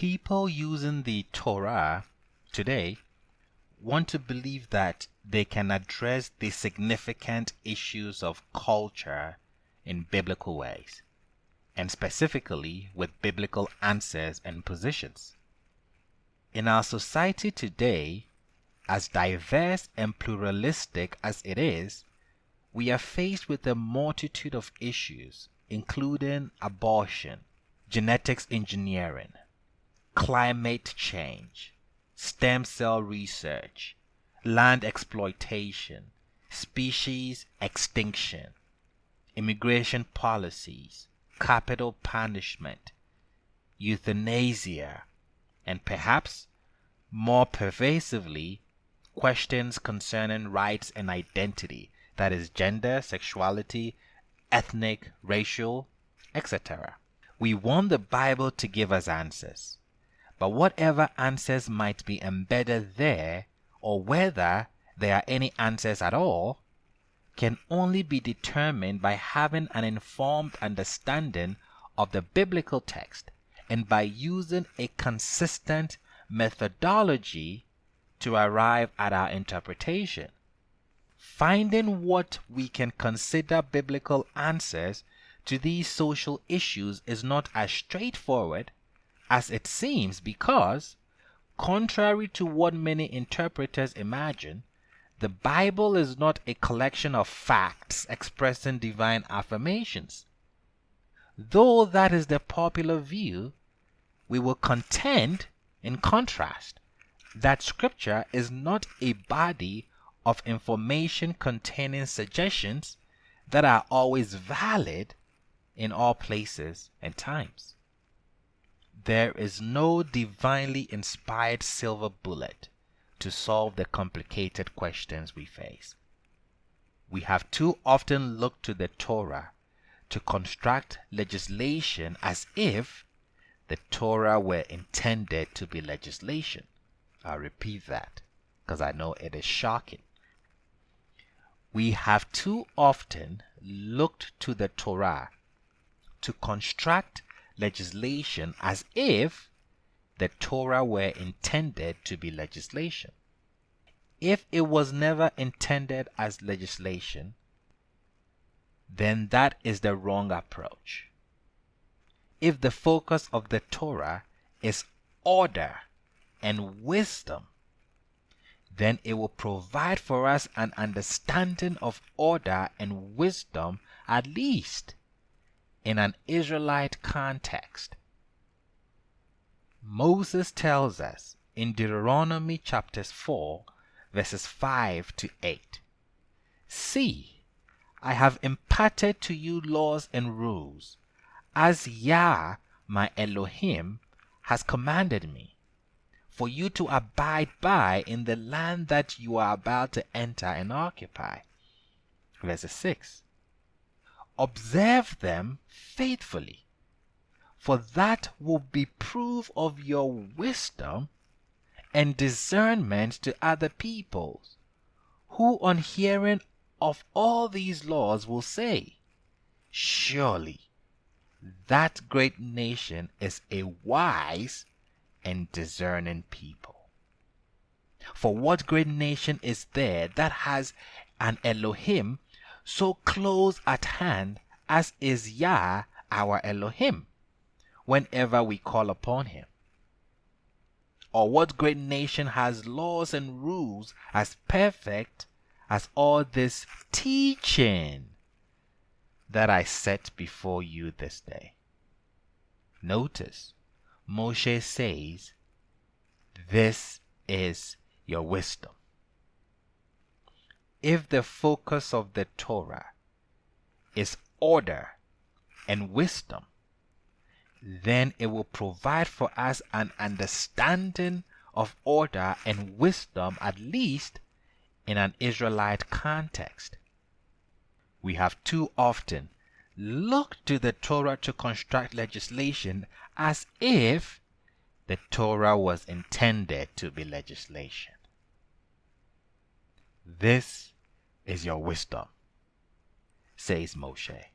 People using the Torah today want to believe that they can address the significant issues of culture in biblical ways, and specifically with biblical answers and positions. In our society today, as diverse and pluralistic as it is, we are faced with a multitude of issues, including abortion, genetics engineering, climate change, stem cell research, land exploitation, species extinction, immigration policies, capital punishment, euthanasia, and perhaps more pervasively, questions concerning rights and identity, that is, gender, sexuality, ethnic, racial, etc. We want the Bible to give us answers, but whatever answers might be embedded there, or whether there are any answers at all, can only be determined by having an informed understanding of the biblical text and by using a consistent methodology to arrive at our interpretation. Finding what we can consider biblical answers to these social issues is not as straightforward as it seems because, contrary to what many interpreters imagine, the Bible is not a collection of facts expressing divine affirmations. Though that is the popular view, we will contend, in contrast, that Scripture is not a body of information containing suggestions that are always valid in all places and times. There is no divinely inspired silver bullet to solve the complicated questions we face. We have too often looked to the Torah to construct legislation as if the Torah were intended to be legislation. I'll repeat that because I know it is shocking. We have too often looked to the Torah to construct legislation as if the Torah were intended to be legislation. If it was never intended as legislation, then that is the wrong approach. If the focus of the Torah is order and wisdom, then it will provide for us an understanding of order and wisdom, at least in an Israelite context. Moses tells us in Deuteronomy chapters 4, verses 5 to 8, "See, I have imparted to you laws and rules, as Yah, my Elohim, has commanded me, for you to abide by in the land that you are about to enter and occupy." Verse 6, "Observe them faithfully, for that will be proof of your wisdom and discernment to other peoples, who on hearing of all these laws will say, 'Surely that great nation is a wise and discerning people.' For what great nation is there that has an Elohim so close at hand as is Yah our Elohim, whenever we call upon him? Or what great nation has laws and rules as perfect as all this teaching that I set before you this day?" Notice, Moshe says, "This is your wisdom." If the focus of the Torah is order and wisdom, then it will provide for us an understanding of order and wisdom, at least in an Israelite context. We have too often looked to the Torah to construct legislation as if the Torah was intended to be legislation. "This is your wisdom," says Moshe.